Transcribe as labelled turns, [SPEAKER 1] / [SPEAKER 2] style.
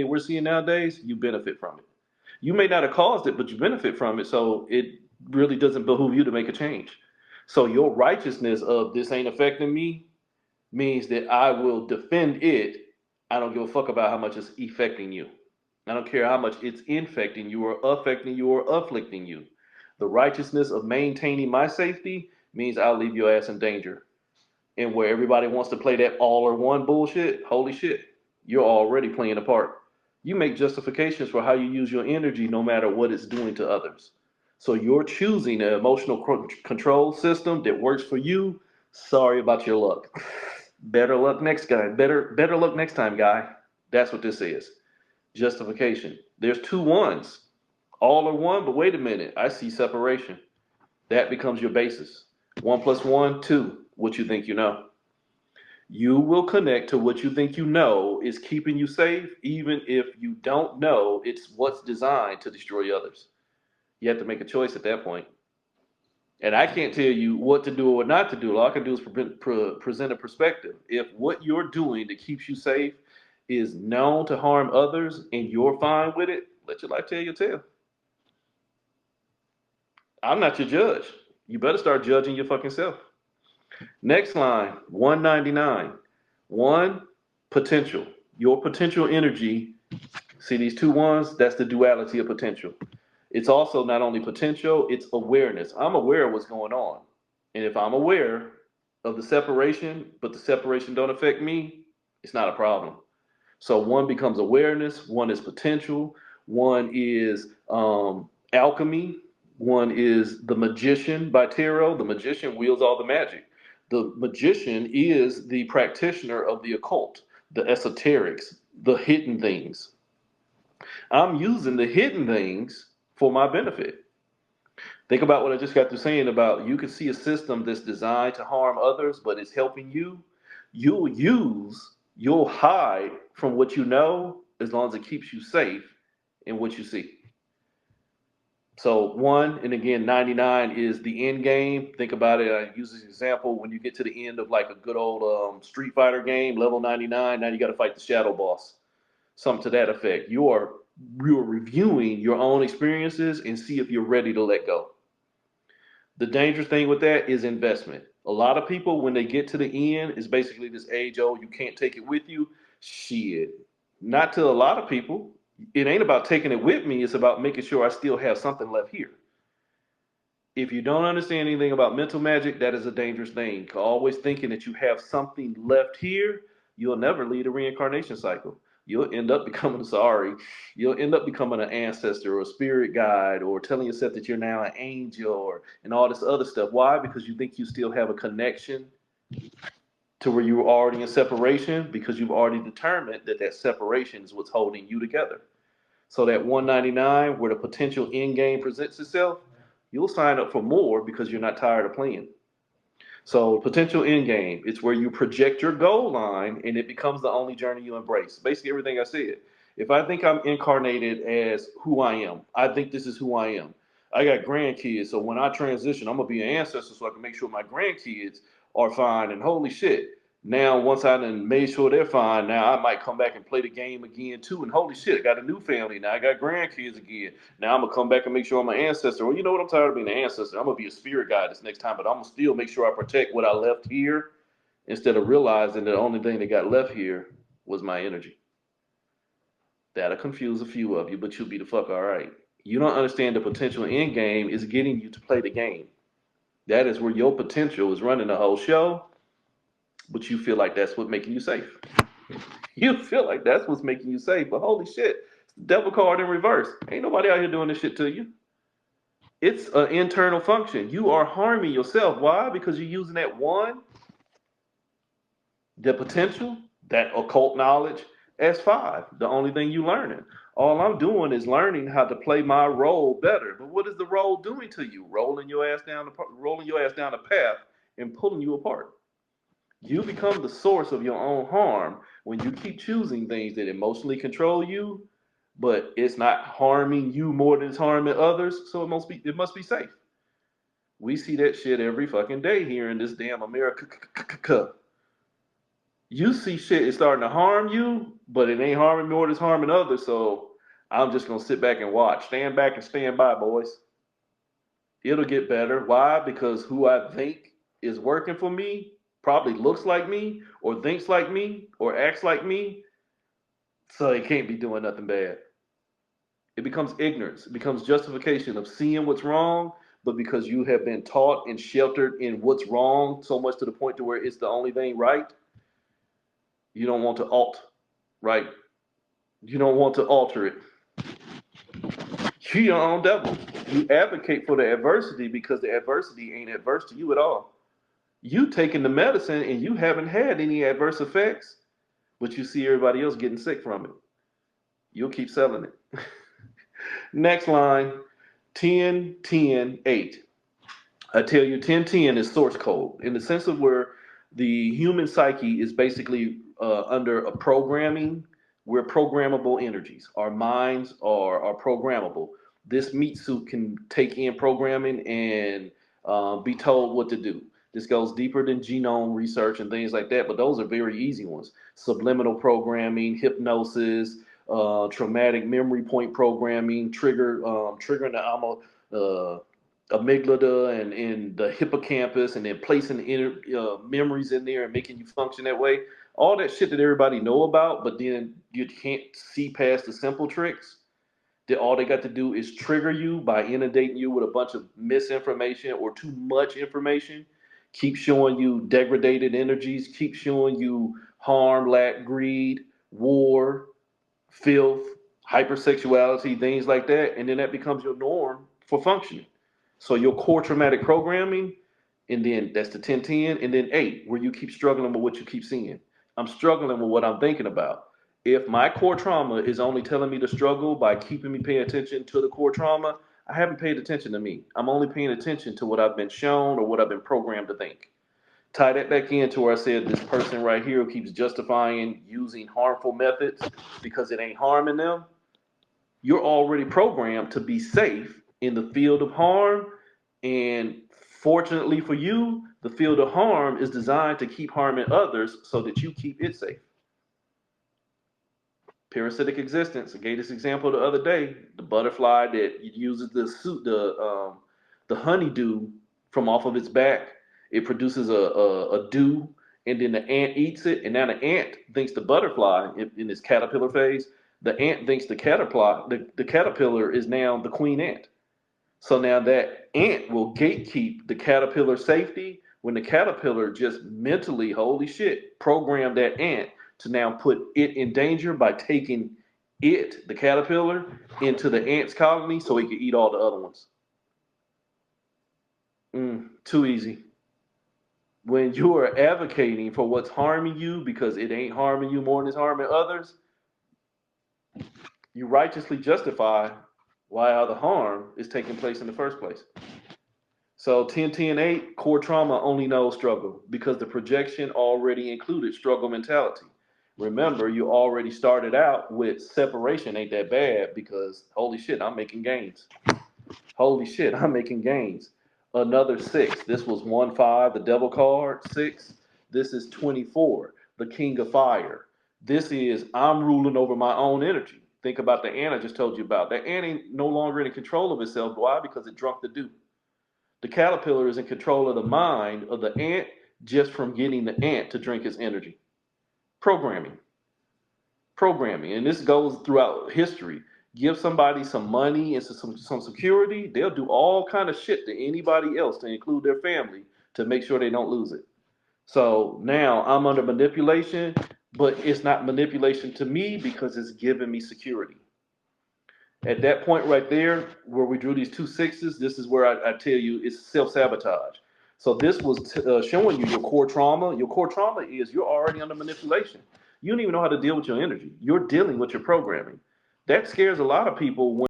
[SPEAKER 1] we're seeing nowadays, you benefit from it. You may not have caused it, but you benefit from it. So it really doesn't behoove you to make a change. So your righteousness of this ain't affecting me means that I will defend it. I don't give a fuck about how much it's affecting you. I don't care how much it's infecting you or affecting you or afflicting you. The righteousness of maintaining my safety means I'll leave your ass in danger. And where everybody wants to play that all or one bullshit, holy shit, you're already playing a part. You make justifications for how you use your energy no matter what it's doing to others. So you're choosing an emotional control system that works for you. Sorry about your luck. Better luck next guy. Better luck next time, guy. That's what this is. Justification. There's two ones. All or one, but wait a minute. I see separation. That becomes your basis. One plus one, two. What you think you know. You will connect to what you think you know is keeping you safe, even if you don't know it's what's designed to destroy others. You have to make a choice at that point. And I can't tell you what to do or what not to do. All I can do is present a perspective. If what you're doing that keeps you safe is known to harm others and you're fine with it, let your life tell your tale. I'm not your judge. You better start judging your fucking self. Next line, 199. One, potential. Your potential energy. See these two ones? That's the duality of potential. It's also not only potential, it's awareness. I'm aware of what's going on. And if I'm aware of the separation, but the separation don't affect me, it's not a problem. So one becomes awareness, one is potential, one is alchemy, one is the magician by tarot. The magician wields all the magic. The magician is the practitioner of the occult, the esoterics, the hidden things. I'm using the hidden things for my benefit. Think about what I just got through saying about you can see a system that's designed to harm others, but it's helping you. You'll hide from what you know as long as it keeps you safe in what you see. So one, and again, 99 is the end game. Think about it. I use this example when you get to the end of like a good old Street Fighter game, level 99. Now you got to fight the shadow boss. Something to that effect. You are reviewing your own experiences and see if you're ready to let go. The dangerous thing with that is investment. A lot of people, when they get to the end, is basically this age old, you can't take it with you. Shit. Not to a lot of people. It ain't about taking it with me, it's about making sure I still have something left here. If you don't understand anything about mental magic, that is a dangerous thing. Always thinking that you have something left here, you'll never lead a reincarnation cycle. You'll end up becoming sorry. You'll end up becoming an ancestor or a spirit guide or telling yourself that you're now an angel or and all this other stuff. Why? Because you think you still have a connection to where you were already in separation because you've already determined that that separation is what's holding you together. So that 199, where the potential end game presents itself, you'll sign up for more because you're not tired of playing. So potential end game, it's where you project your goal line and it becomes the only journey you embrace. Basically everything I said. If I think I'm incarnated as who I am, I think this is who I am. I got grandkids, so when I transition, I'm gonna be an ancestor so I can make sure my grandkids are fine. And holy shit, now once I done made sure they're fine, now I might come back and play the game again too. And holy shit, I got a new family now. I got grandkids again. Now I'm gonna come back and make sure I'm an ancestor. Well, you know what? I'm tired of being an ancestor. I'm gonna be a spirit guide this next time, but I'm gonna still make sure I protect what I left here instead of realizing the only thing that got left here was my energy. That'll confuse a few of you, but you'll be the fuck all right. You don't understand the potential end game is getting you to play the game. That is where your potential is running the whole show, but you feel like that's what's making you safe. You feel like that's what's making you safe, but holy shit, it's the devil card in reverse. Ain't nobody out here doing this shit to you. It's an internal function. You are harming yourself. Why? Because you're using that one, the potential, that occult knowledge as five. The only thing you learning. All I'm doing is learning how to play my role better. But what is the role doing to you? Rolling your ass down the path and pulling you apart. You become the source of your own harm when you keep choosing things that emotionally control you, but it's not harming you more than it's harming others. So it must be safe. We see that shit every fucking day here in this damn America. You see shit is starting to harm you, but it ain't harming me more than it's harming others. So I'm just gonna sit back and watch. Stand back and stand by, boys. It'll get better. Why? Because who I think is working for me probably looks like me, or thinks like me, or acts like me. So it can't be doing nothing bad. It becomes ignorance. It becomes justification of seeing what's wrong, but because you have been taught and sheltered in what's wrong so much to the point to where it's the only thing right, you don't want to right? You don't want to alter it. You your own devil. You advocate for the adversity because the adversity ain't adverse to you at all. You taking the medicine and you haven't had any adverse effects, but you see everybody else getting sick from it. You'll keep selling it. Next line, 10, 10, 8. I tell you, 1010 is source code in the sense of where the human psyche is basically under a programming. We're programmable energies. Our minds are programmable. This meat suit can take in programming and be told what to do. This goes deeper than genome research and things like that, but those are very easy ones. Subliminal programming, hypnosis, traumatic memory point programming, triggering the amygdala and the hippocampus, and then placing memories in there and making you function that way. All that shit that everybody know about, but then you can't see past the simple tricks. That all they got to do is trigger you by inundating you with a bunch of misinformation or too much information. Keep showing you degraded energies. Keep showing you harm, lack, greed, war, filth, hypersexuality, things like that, and then that becomes your norm for functioning. So your core traumatic programming, and then that's the 1010, and then 8, where you keep struggling with what you keep seeing. I'm struggling with what I'm thinking about. If my core trauma is only telling me to struggle by keeping me paying attention to the core trauma, I haven't paid attention to me. I'm only paying attention to what I've been shown or what I've been programmed to think. Tie that back into where I said this person right here who keeps justifying using harmful methods because it ain't harming them. You're already programmed to be safe in the field of harm. And fortunately for you, the field of harm is designed to keep harming others so that you keep it safe. Parasitic existence. I gave this example the other day. The butterfly that uses the honeydew from off of its back. It produces a dew, and then the ant eats it, and now the ant thinks the butterfly in its caterpillar phase. The ant thinks the caterpillar is now the queen ant. So now that ant will gatekeep the caterpillar safety when the caterpillar just mentally, holy shit, program that ant to now put it in danger by taking the caterpillar, into the ant's colony so he can eat all the other ones. Too easy. When you are advocating for what's harming you because it ain't harming you more than it's harming others, you righteously justify why all the harm is taking place in the first place. So 10-10-8, core trauma only knows struggle because the projection already included struggle mentality. Remember, you already started out with separation ain't that bad because holy shit, I'm making gains. Holy shit, I'm making gains. Another 6. This was 1-5, the devil card. 6. This is 24, the king of fire. This is I'm ruling over my own energy. Think about the ant I just told you about. That ant ain't no longer in control of itself. Why? Because it drunk the dew. The caterpillar is in control of the mind of the ant just from getting the ant to drink its energy. Programming. Programming. And this goes throughout history. Give somebody some money and some security, they'll do all kind of shit to anybody else to include their family to make sure they don't lose it. So now I'm under manipulation, but it's not manipulation to me because it's giving me security. At that point right there, where we drew these 2 6s, this is where I tell you it's self-sabotage. So this was showing you your core trauma. Your core trauma is you're already under manipulation. You don't even know how to deal with your energy. You're dealing with your programming. That scares a lot of people when